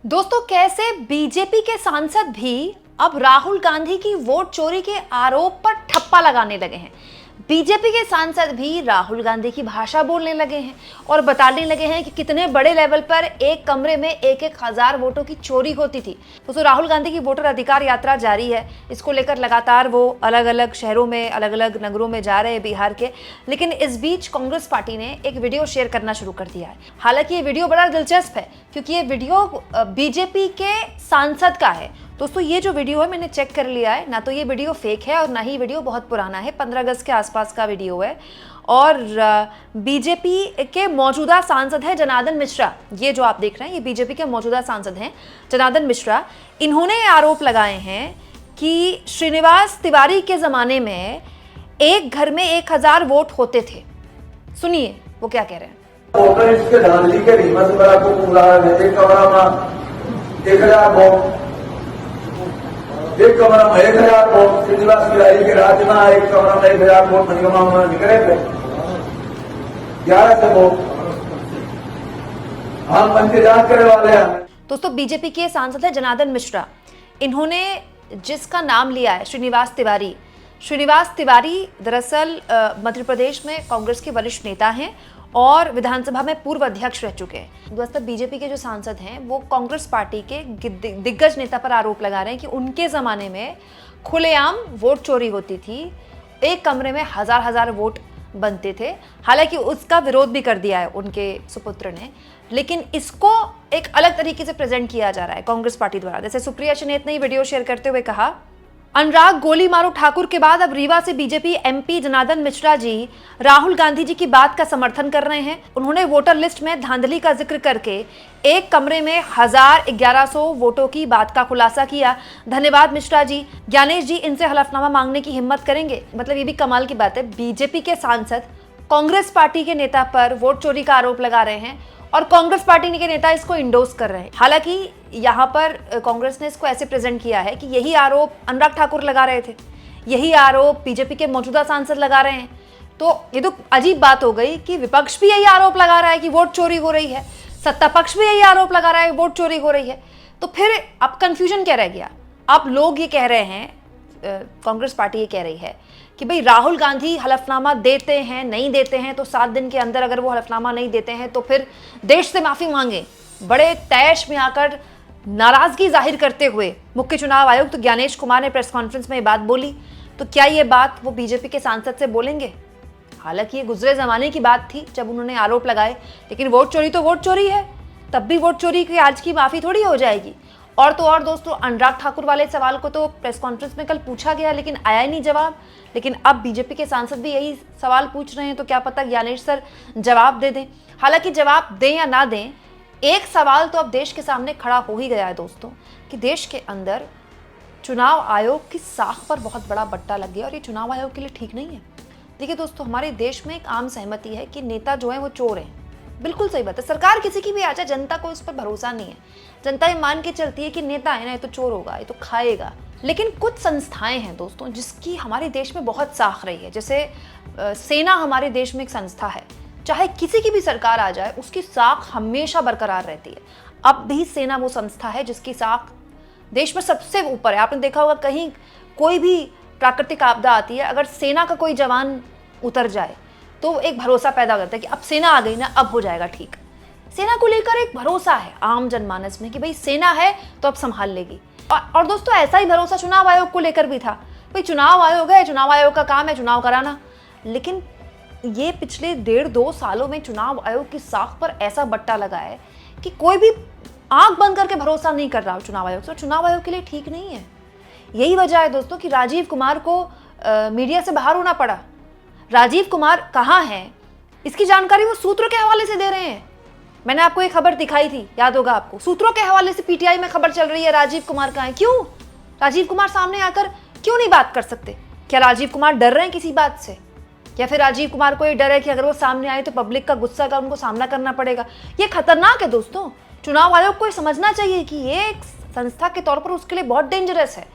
दोस्तों, कैसे बीजेपी के सांसद भी अब राहुल गांधी की वोट चोरी के आरोप पर ठप्पा लगाने लगे हैं। बीजेपी के सांसद भी राहुल गांधी की भाषा बोलने लगे हैं और बताने लगे हैं कि कितने बड़े लेवल पर एक कमरे में एक हजार वोटों की चोरी होती थी। तो राहुल गांधी की वोटर अधिकार यात्रा जारी है। इसको लेकर लगातार वो अलग अलग शहरों में, अलग अलग नगरों में जा रहे हैं बिहार के। लेकिन इस बीच कांग्रेस पार्टी ने एक वीडियो शेयर करना शुरू कर दिया है। हालांकि ये वीडियो बड़ा दिलचस्प है क्योंकि ये वीडियो बीजेपी के सांसद का है। दोस्तों, ये जो वीडियो है मैंने चेक कर लिया है, ना तो ये वीडियो फेक है और ना ही वीडियो बहुत पुराना है। 15 अगस्त के आसपास का वीडियो है और बीजेपी के मौजूदा सांसद है जनार्दन मिश्रा। ये जो आप देख रहे हैं ये बीजेपी के मौजूदा सांसद हैं जनार्दन मिश्रा। इन्होंने आरोप लगाए हैं कि श्रीनिवास तिवारी के जमाने में एक घर में 1000 वोट होते थे। सुनिए वो क्या कह रहे हैं। एक कमरा में 1000 वोट श्रीनिवास तिवारी के राज्य में, एक कमरा में 1000 वोट मनगमा में निकले थे। 11 वोट हम मंत्री जांच करने वाले हैं। दोस्तों, बीजेपी के सांसद है जनार्दन मिश्रा। इन्होंने जिसका नाम लिया है श्रीनिवास तिवारी। श्रीनिवास तिवारी दरअसल मध्य प्रदेश में कांग्रेस के वरिष्ठ नेता हैं और विधानसभा में पूर्व अध्यक्ष रह चुके हैं। दोस्तों, बीजेपी के जो सांसद हैं वो कांग्रेस पार्टी के दिग्गज नेता पर आरोप लगा रहे हैं कि उनके जमाने में खुलेआम वोट चोरी होती थी। एक कमरे में हजार वोट बनते थे। हालांकि उसका विरोध भी कर दिया है उनके सुपुत्र ने, लेकिन इसको एक अलग तरीके से प्रेजेंट किया जा रहा है कांग्रेस पार्टी द्वारा। जैसे सुप्रिया शनेत ने वीडियो शेयर करते हुए कहा, अनुराग गोली मारो ठाकुर के बाद अब रीवा से बीजेपी एमपी जनार्दन मिश्रा जी राहुल गांधी जी की बात का समर्थन कर रहे हैं। उन्होंने वोटर लिस्ट में धांधली का जिक्र करके एक कमरे में 1100 वोटों की बात का खुलासा किया। धन्यवाद मिश्रा जी। ज्ञानेश जी इनसे हलफनामा मांगने की हिम्मत करेंगे। मतलब ये भी कमाल की बात है, बीजेपी के सांसद कांग्रेस पार्टी के नेता पर वोट चोरी का आरोप लगा रहे हैं और कांग्रेस पार्टी के नेता इसको इंडोर्स कर रहे हैं। हालांकि यहाँ पर कांग्रेस ने इसको ऐसे प्रेजेंट किया है कि यही आरोप अनुराग ठाकुर लगा रहे थे, यही आरोप बीजेपी के मौजूदा सांसद लगा रहे हैं। तो ये तो अजीब बात हो गई कि विपक्ष भी यही आरोप लगा रहा है कि वोट चोरी हो रही है, सत्ता पक्ष भी यही आरोप लगा रहा है वोट चोरी हो रही है। तो फिर अब कंफ्यूजन क्या रह गया? अब लोग ये कह रहे हैं, कांग्रेस पार्टी ये कह रही है कि भाई राहुल गांधी हलफनामा देते हैं, नहीं देते हैं तो 7 दिन के अंदर अगर वो हलफनामा नहीं देते हैं तो फिर देश से माफी मांगे। बड़े तैश में आकर नाराजगी जाहिर करते हुए मुख्य चुनाव आयुक्त ज्ञानेश कुमार ने प्रेस कॉन्फ्रेंस में ये बात बोली। तो क्या ये बात वो बीजेपी के सांसद से बोलेंगे? हालांकि ये गुजरे जमाने की बात थी जब उन्होंने आरोप लगाए, लेकिन वोट चोरी तो वोट चोरी है। तब भी वोट चोरी की आज की माफी थोड़ी हो जाएगी। और तो और दोस्तों, अनुराग ठाकुर वाले सवाल को तो प्रेस कॉन्फ्रेंस में कल पूछा गया लेकिन आया ही नहीं जवाब। लेकिन अब बीजेपी के सांसद भी यही सवाल पूछ रहे हैं, तो क्या पता ज्ञानेश सर जवाब दे दें। हालांकि जवाब दें या ना दें, एक सवाल तो अब देश के सामने खड़ा हो ही गया है दोस्तों कि देश के अंदर चुनाव आयोग की साख पर बहुत बड़ा बट्टा लग गया और ये चुनाव आयोग के लिए ठीक नहीं है। देखिए दोस्तों, हमारे देश में एक आम सहमति है कि नेता जो है वो चोर हैं। बिल्कुल सही बात है। सरकार किसी की भी आ जाए, जनता को इस पर भरोसा नहीं है। जनता ये मान के चलती है कि नेता है ना, ये तो चोर होगा, ये तो खाएगा। लेकिन कुछ संस्थाएं हैं दोस्तों जिसकी हमारे देश में बहुत साख रही है। जैसे सेना हमारे देश में एक संस्था है। चाहे किसी की भी सरकार आ जाए, उसकी साख हमेशा बरकरार रहती है। अब भी सेना वो संस्था है जिसकी साख देश में सबसे ऊपर है। आपने देखा होगा कहीं कोई भी प्राकृतिक आपदा आती है, अगर सेना का कोई जवान उतर जाए तो एक भरोसा पैदा करता है कि अब सेना आ गई ना, अब हो जाएगा ठीक। सेना को लेकर एक भरोसा है आम जनमानस में कि भाई सेना है तो अब संभाल लेगी। और दोस्तों, ऐसा ही भरोसा चुनाव आयोग को लेकर भी था। भाई चुनाव आयोग है, चुनाव आयोग का काम है चुनाव कराना। लेकिन ये पिछले 1.5-2 सालों में चुनाव आयोग की साख पर ऐसा बट्टा लगा है कि कोई भी आंख बंद करके भरोसा नहीं कर रहा चुनाव आयोग से। चुनाव आयोग के लिए ठीक नहीं है। यही वजह है दोस्तों कि राजीव कुमार को मीडिया से बाहर होना पड़ा। राजीव कुमार कहाँ हैं, इसकी जानकारी वो सूत्रों के हवाले से दे रहे हैं। मैंने आपको एक खबर दिखाई थी, याद होगा आपको। सूत्रों के हवाले से पीटीआई में खबर चल रही है राजीव कुमार कहाँ है। क्यों? राजीव कुमार सामने आकर क्यों नहीं बात कर सकते? क्या राजीव कुमार डर रहे हैं किसी बात से, या फिर राजीव कुमार को ये डर है कि अगर वो सामने आए तो पब्लिक का गुस्सा का उनको सामना करना पड़ेगा? ये खतरनाक है दोस्तों। चुनाव आयोग को समझना चाहिए कि ये एक संस्था के तौर पर उसके लिए बहुत डेंजरस है।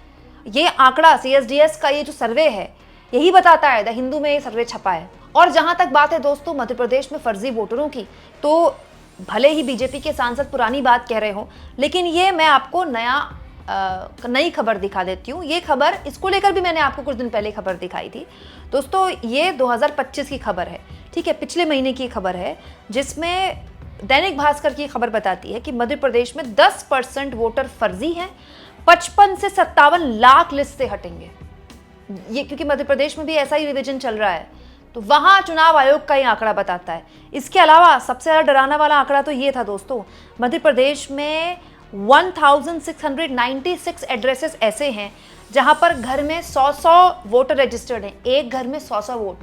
ये आंकड़ा CSDS का ये जो सर्वे है यही बताता है। द हिंदू में ये सर्वे छपा है। और जहां तक बात है दोस्तों मध्य प्रदेश में फर्जी वोटरों की, तो भले ही बीजेपी के सांसद पुरानी बात कह रहे हो, लेकिन ये मैं आपको नई खबर दिखा देती हूँ। ये खबर, इसको लेकर भी मैंने आपको कुछ दिन पहले खबर दिखाई थी दोस्तों। ये 2025 की खबर है, ठीक है, पिछले महीने की खबर है, जिसमें दैनिक भास्कर की खबर बताती है कि मध्य प्रदेश में 10% वोटर फर्जी हैं, 55 से 57 लाख लिस्ट से हटेंगे। ये क्योंकि मध्य प्रदेश में भी ऐसा ही रिवीजन चल रहा है, तो वहां चुनाव आयोग का ये आंकड़ा बताता है। इसके अलावा सबसे ज्यादा डराना वाला आंकड़ा तो ये था दोस्तों, मध्य प्रदेश में 1696 एड्रेसेस ऐसे हैं जहां पर घर में 100 वोटर रजिस्टर्ड हैं। एक घर में 100 वोट,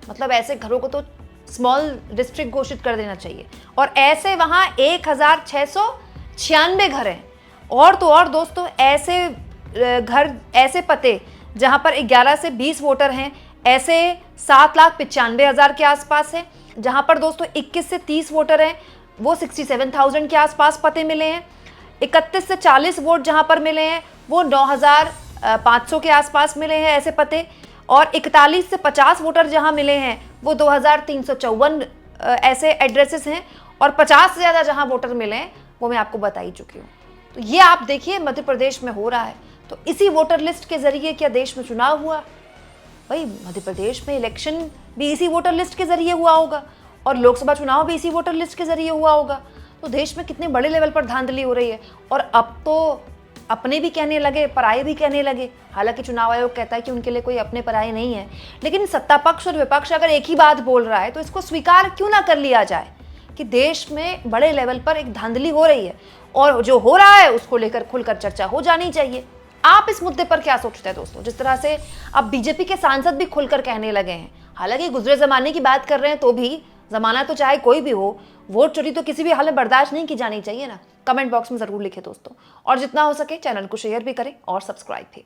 मतलब ऐसे घरों को तो स्मॉल डिस्ट्रिक्ट घोषित कर देना चाहिए। और ऐसे वहां 1696 घर हैं। और तो और दोस्तों, ऐसे घर, ऐसे पते जहां पर 11 से 20 वोटर हैं, ऐसे 7,95,000 के आसपास है। जहां पर दोस्तों 21 से 30 वोटर हैं, वो 67,000 के आसपास पते मिले हैं। 31 से 40 वोट जहां पर मिले हैं, वो 9,500 के आसपास मिले हैं ऐसे पते। और 41 से 50 वोटर जहां मिले हैं, वो 2,354 ऐसे एड्रेसेस हैं। और 50 से ज़्यादा जहां वोटर मिले हैं, वो मैं आपको बता ही चुकी हूँ। तो ये आप देखिए मध्य प्रदेश में हो रहा है। तो इसी वोटर लिस्ट के जरिए क्या देश में चुनाव हुआ? भाई, मध्य प्रदेश में इलेक्शन भी इसी वोटर लिस्ट के जरिए हुआ होगा, और लोकसभा चुनाव भी इसी वोटर लिस्ट के जरिए हुआ होगा। तो देश में कितने बड़े लेवल पर धांधली हो रही है। और अब तो अपने भी कहने लगे, पराये भी कहने लगे। हालांकि चुनाव आयोग कहता है कि उनके लिए कोई अपने पराये नहीं है, लेकिन सत्ता पक्ष और विपक्ष अगर एक ही बात बोल रहा है, तो इसको स्वीकार क्यों ना कर लिया जाए कि देश में बड़े लेवल पर एक धांधली हो रही है, और जो हो रहा है उसको लेकर खुलकर चर्चा हो जानी चाहिए। आप इस मुद्दे पर क्या सोचते हैं दोस्तों? जिस तरह से अब बीजेपी के सांसद भी खुलकर कहने लगे हैं, हालांकि गुजरे जमाने की बात कर रहे हैं, तो भी जमाना तो चाहे कोई भी हो, वोट चोरी तो किसी भी हाल में बर्दाश्त नहीं की जानी चाहिए ना। कमेंट बॉक्स में जरूर लिखें दोस्तों, और जितना हो सके चैनल को शेयर भी करें और सब्सक्राइब भी।